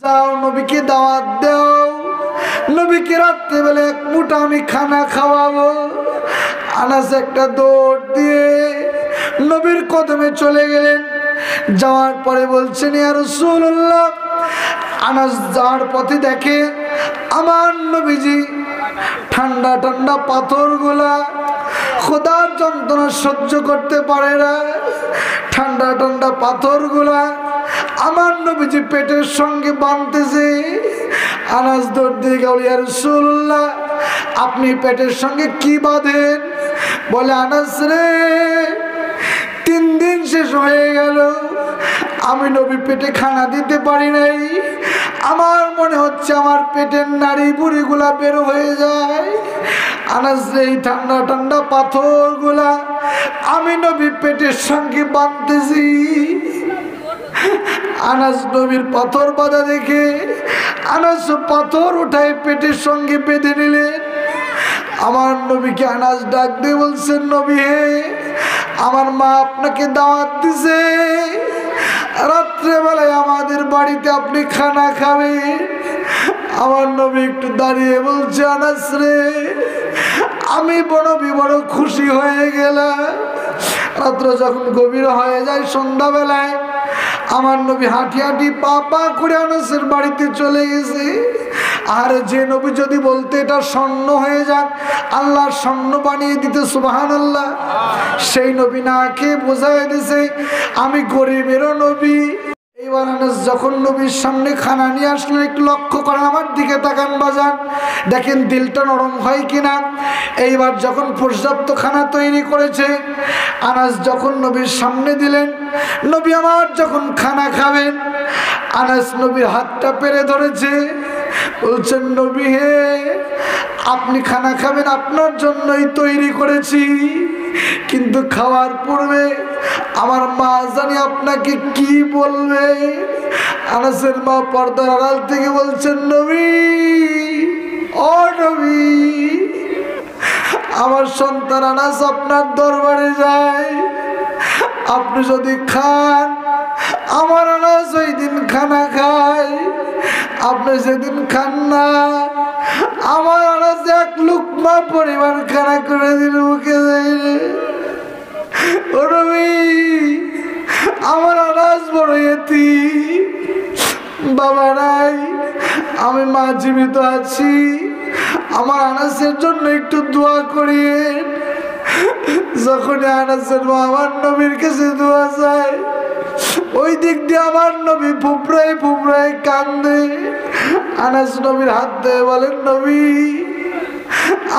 যাও নবীকে দাওয়াত দাও, নবীকে রাত্রেবেলা এক মুঠা আমি খানা খাওয়াবো। আনাস একটা দৌড় দিয়ে নবীর কদমে চলে গেলেন। যাওয়ার পরে বলছেন, ইয়া রাসূলুল্লাহ। আনাস যাওয়ার পথে দেখে আমার নবীজি ঠান্ডা ঠান্ডা পাথরগুলা খোদার যন্ত্রণা সহ্য করতে পারে না। ঠান্ডা ঠান্ডা পাথরগুলা আমার নবীজি পেটের সঙ্গে বাঁধতেছে। আনাস দৌড় দিয়ে গেল, ইয়া রাসূলুল্লাহ আপনি পেটের সঙ্গে কি বাঁধেন? বলে, আনাস রে 3 দিন শেষ হয়ে গেল, আমি নবী পেটে খানা দিতে পারি নাই। আমার মনে হচ্ছে আমার পেটের নাড়ি বুড়িগুলা বের হয়ে যায়। আনাস রে এই ঠান্ডা ঠান্ডা পাথরগুলা আমি নবী পেটের সঙ্গে বাঁধতেছি। আনাস নবীর পাথর বাঁধা দেখে আনাস পাথর উঠায় পেটের সঙ্গে বেঁধে নিলেন। আমার নবীকে আনাস ডাক দিয়ে বলছেন, নবী হে, আমার মা আপনাকে দাওয়াত দিছে, রাত্রেবেলায় আমাদের বাড়িতে আপনি খানা খাবেন। আমার নবী একটু দাঁড়িয়ে বলছে, আনাস রে আমি বড় খুশি হয়ে গেলাম। রাত্র যখন গভীর হয়ে যায়, সন্ধ্যাবেলায় আমার নবী হাঁটি হাঁটি পা পা করে আনাসের বাড়িতে চলে গেছে। আর যে নবী যদি বলতে এটা স্বর্ণ হয়ে যাক, আল্লাহ স্বর্ণ বানিয়ে দিতে সুবহানাল্লাহ। সেই নবী না খেয়ে বোঝাই দিছে আমি গরিবেরও নবী। এইবার আনাস যখন নবীর সামনে খানা নিয়ে আসলেন, একটু লক্ষ্য করেন আমার দিকে তাকান বাজান, দেখেন দিলটা নরম হয় কিনা। এইবার যখন পর্যাপ্ত খানা তৈরি করেছে, আনাস যখন নবীর সামনে দিলেন, নবী আমার যখন খানা খাবেন, আনাস নবীর হাতটা পেরে ধরেছে, বলছেন, নবী হে, আপনি খানা খাবেন আপনার জন্যই তৈরি করেছি, কিন্তু খাওয়ার পূর্বে আমার মা জানি আপনাকে কি বলবে। আনাসের মা পর্দার আড়াল থেকে বলছেন, নবী, ও নবী, আমার সন্তান আনাস আপনার দরবারে যায়, আপনি যদি খান আমার আনাস ওই দিন খানা খায়, আপনি সেদিন খান না আমার আনাস 1 লুকমা পরিমাণ খানা করে দিন মুখে যাইলে। ও নবী, আমার আনাস বড় এতিম, বাবা নাই, আমি মা জীবিত আছি, আমার আনাসের জন্য একটু দোয়া করিয়েন। যখন আনাসের মা আমার নবীর কাছে দোয়া চায়, ওই দিক দিয়ে আমার নবী ফুপড়ায় কান্দে। আনাস নবীর হাত দিয়ে বলেন, নবী,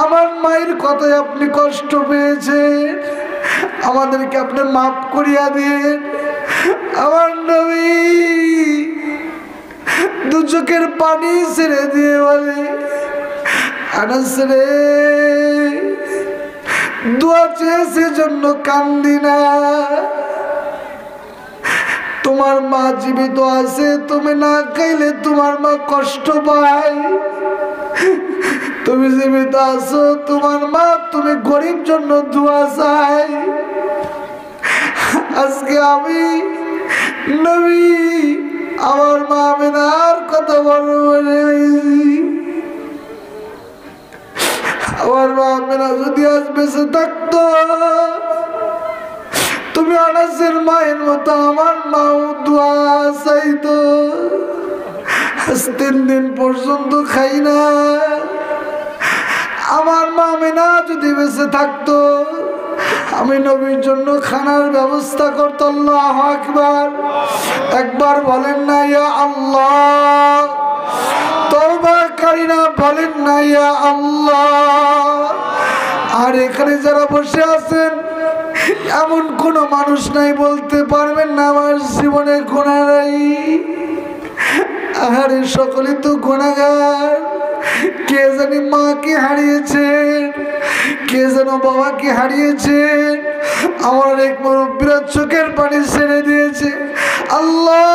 আমার মায়ের কথায় আপনি কষ্ট পেয়েছেন, আমাদেরকে আপনি মাফ করিয়া দিন। আমার নবী 2 চোখের পানি ছেড়ে দিয়ে বলে, আনাস রে, দোয়া চেয়েছে জন্য কান্দি না, তোমার মা জীবিত আছে, তুমি না খাইলে তোমার মা কষ্ট পায়, তুমি জীবিত আছো, তোমার মা, তুমি গরিব জন্য দোয়া চাই। আজকে আমি নবী আমার মা আমিনার কথা বড় মনে হয়েছি। আমার মা আমিনা যদি আজ বেঁচে থাকতো, তুমি আনাসের মায়ের মতো আমার মাও দোয়া চাইতো। আজ 3 দিন পর্যন্ত খাই না, আমার মা আমিনা যদি বেঁচে থাকতো, আমি নবীর জন্য খানার ব্যবস্থা করতো। আল্লাহু আকবার, একবার বলেন না ইয়া আল্লাহ, তওবাকারীরা বলেন না ইয়া আল্লাহ। আর এখানে যারা বসে আছেন, এমন কোন মানুষ নাই বলতে পারবেন না আমার জীবনে গুনাহ নাই। আরে সকলে তো গুনাহগার। কে জানি মাকে হারিয়েছেন, কে যেন বাবাকে হারিয়েছেন, আমার এক মুরব্বীরা চোখের পানি ছেড়ে দিয়েছে। আল্লাহ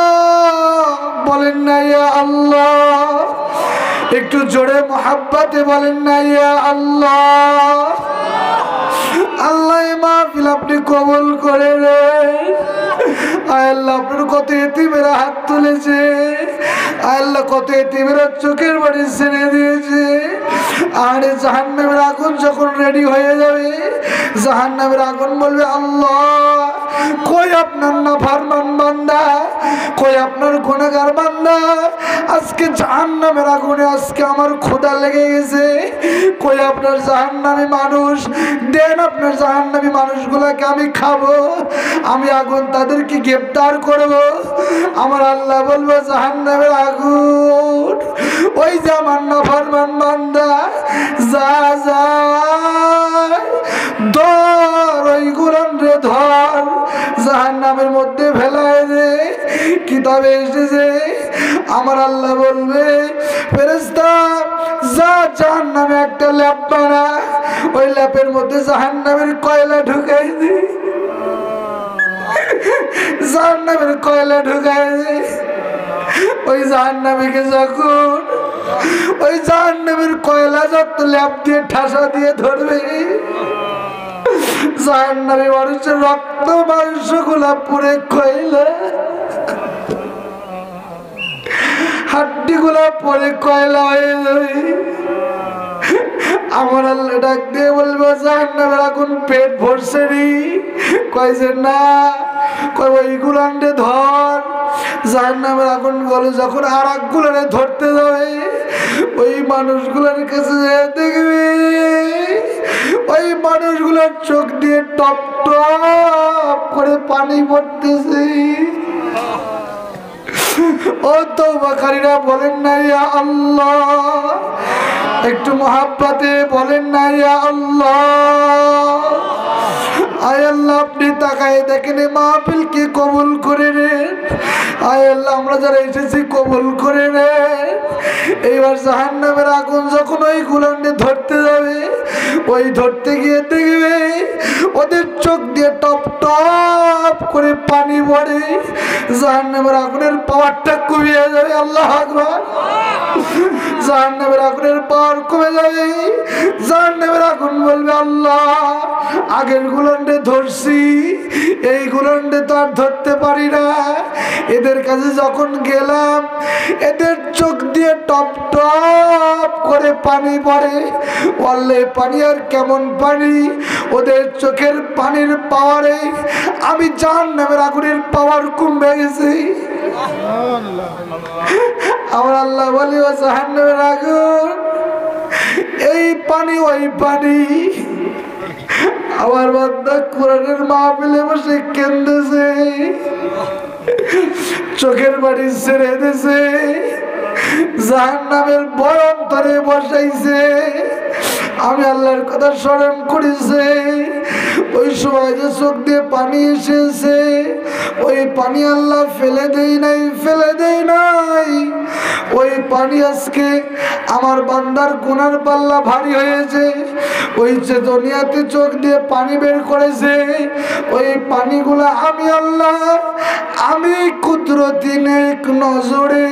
বলেন না ইয়া আল্লাহ, একটু জোরে মোহাব্বতে বলেন না ইয়া আল্লাহ। আল্লাহ মাহফিল আপনি কবুল করে নেন। আয় আল্লাহ, আপনার কত এতিমেরা হাত তুলেছে, আল্লাহ কত এতিমের চোখের বাড়ি ছেড়ে দিয়েছে। আর জাহান্নামের আগুন যখন রেডি হয়ে যাবে, জাহান্নামের আগুন বলবে আল্লাহ কই আপনার নাফরমান বান্দা, কই আপনার গুনাহগার বান্দা, আজকে জাহান্নামের আগুনে আজকে আমার ক্ষুধা লেগে গেছে, কই আপনার জাহান্নামী মানুষ, দেন আপনার জাহান্নামী মানুষগুলোকে আমি খাবো, আমি আগুন তাদেরকে গ্রেফতার করব। আমার আল্লাহ বলবো জাহান্নামের আগুন ওই যে আমার নাফরমান বান্দা, যা যা ধর ওই গুলান রে ধর, জাহান্নামের মধ্যে ফেলায় দে। কিতাবে এসেছে আমার আল্লাহ বলবে ফেরেশতা যা জাহান্নামে একটা ল্যাপ বানা, ওই ল্যাপের মধ্যে জাহান্নামের কয়লা ঢুকাই দে, জাহান্নামের কয়লা ঢুকাই দে। ওই জাহান্নামীকে যখন ওই জাহান্নামের কয়লা যত ল্যাপ দিয়ে ঠাসা দিয়ে ধরবে, জাহান্নামী মানুষের রক্ত মাংস গুলা পুড়ে কয়লা, হাড্ডি গুলা পরে কয়লা হয়ে যাবে। আমার আল্লাহ ডাক দিয়ে বলবো জাহান্নামের আগুন পেট ভরছে নি, কয়েছে না, কয় ওই গুলান্ডে ধর। জাহান্নামের আগুন বলে যখন আর এক গুলানে ধরতে যাবে, ওই মানুষগুলোর কাছে দেখবে ওই মানুষগুলোর চোখ দিয়ে টপ টপ করে পানি পড়তেছে। ও তওবাকারীরা বলেন না ইয়া আল্লাহ, একটু মহাব্বতে বলেন না ইয়া আল্লাহ। আয় আল্লাহ আপনি তাকায় দেখেন মাহফিলকে কবুল করে নেন। আয় আল্লাহ আমরা যারা এসেছি কবুল করে নেন। এইবার জাহান্নামের আগুন যখন ওই গুলান্ডে ধরতে যাবে, ওই ধরতে গিয়ে দেখবে ওদের চোখ দিয়ে টপ টপ করে পানি পড়ে, জাহান্নামের আগুনের পাওয়ারটা কমিয়ে যাবে। আল্লাহু আকবার। জাহান্নামের আগুনের পাওয়ার কমে যাবে। জাহান্নামের আগুন বলবে আল্লাহ আগের গুলান্ডে ধরছি, এই গুলান্ডে তো আর ধরতে পারি না। এদের কাছে যখন গেলাম এদের চোখ দিয়ে টপ টপ করে পানি পড়ে, বললে পানি আর কেমন পানি, ওদের চোখের পানির পাওয়ারে আমি জাহান্নামের আগুনের পাওয়ার কমে গেছে। আমার আল্লাহ বলি ও জাহান্নামের আগুন এই পানি ওই পানি। আমার বান্দা কোরআনের মাহফিলে বসে কেঁদেছে, চোখের বাড়ি ছেড়ে দিয়েছে, জাহান্নামের ভয় অন্তরে বসাইছে। আমি আল্লাহর কথা স্মরণ করেছে, ওই সময় যে চোখ দিয়ে পানি এসেছে ওই পানি আল্লাহ ফেলে দেই নাই, ফেলে দেই নাই। ওই পানি আজকে আমার বান্দার গুনার পাল্লা ভারী হয়েছে। ওই যে দুনিয়াতে চোখ দিয়ে পানি বের করেছে, ওই পানিগুলা আমি আল্লাহ আমি কুদরতি নেক নজরে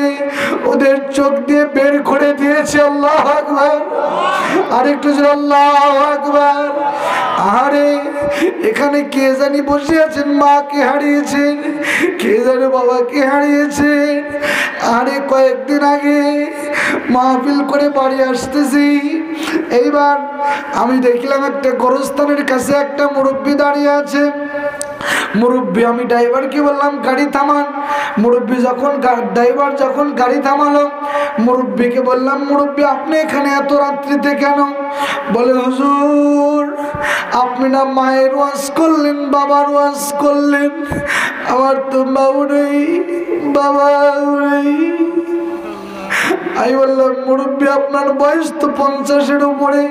ওদের চোখ দিয়ে বের করে দিয়েছি। আল্লাহু আকবার। আরেকটু জোরে আল্লাহু আকবার। আরে এখানে কে জানি বসে আছেন, মাকে হারিয়েছেন, কে জানি বাবাকে হারিয়েছেন। আরে কয়েকদিন আগে মাহফিল করে বাড়ি আসতেছি, এইবার আমি দেখলাম একটা গোরস্থানের কাছে একটা মুরব্বী দাঁড়িয়ে আছে। মুরব্বী, আমি ড্রাইভারকে বললাম গাড়ি থামান। মুরব্বী যখন ড্রাইভার যখন গাড়ি থামালো, মুরব্বীকে বললাম মুরব্বী আপনি এখানে এত রাত্রিতে কেন? বলে হুজুর আপনি না মায়ের ওয়াজ করলেন, বাবার ওয়াজ করলেন, আমার তো বাবু নেই, বাবা নেই। আমি বললাম মুরব্বী আপনার বয়স তো 50-এর উপরে,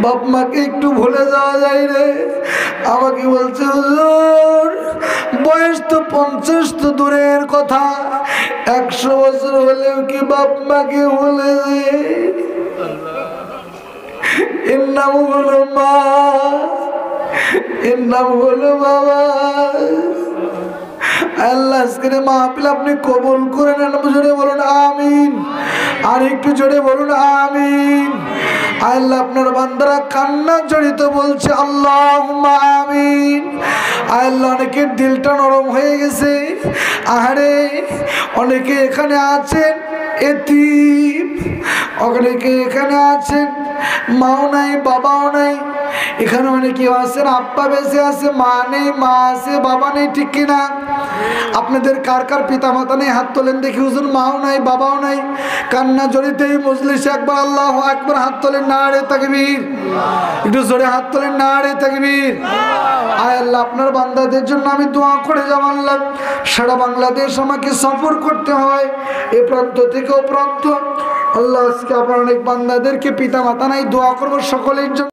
বাপ মাকে একটু ভুলে যাওয়া যায় রে। আমাকে বলছে হুজুর বয়স তো 50 তো দূরের কথা, 100 বছর হলেও কি বাপ মাকে ভুলে যায়? এর নাম হলো মা, এর নাম হলো বাবা। আল্লাহ আজকের মাহফিল আপনি কবুল করে নেন। জোরে বলুন আমিন। আর একটু জোরে বলুন আমিন। আল্লাহ আপনার বান্দারা কান্না জড়িত বলছে আল্লাহুম্মা আমিন। আল্লাহ অনেকের দিলটা নরম হয়ে গেছে। আরে অনেকে এখানে আছেন এতিম, অনেকে এখানে আছেন মাও নাই বাবাও নাই, এখানে অনেকে আছেন আব্বা বেঁচে আছে মা নেই, মা আছে বাবা নেই, ঠিক কিনা? আপনাদের কার কার পিতা মাতা নেই হাত তোলেন দেখি। হুজুর মাও নাই বাবাও নাই, কান্না জড়িত এই মজলিসে একবার আল্লাহু আকবার হাত তোলেন, নারে তাকবীর। একটু জোরে হাত তোলেন, নারে তাকবীর। আয় আল্লাহ, আপনার বান্দাদের জন্য আমি দোয়া করে যাব আল্লাহ। সারা বাংলাদেশ আমাকে সফর করতে হয়, এ প্রান্ত থেকে ও প্রান্ত। আল্লাহ আজকে আপনার অনেক বান্দাদেরকে পিতা মাতা নাই, দোয়া করবো সকলের জন্য।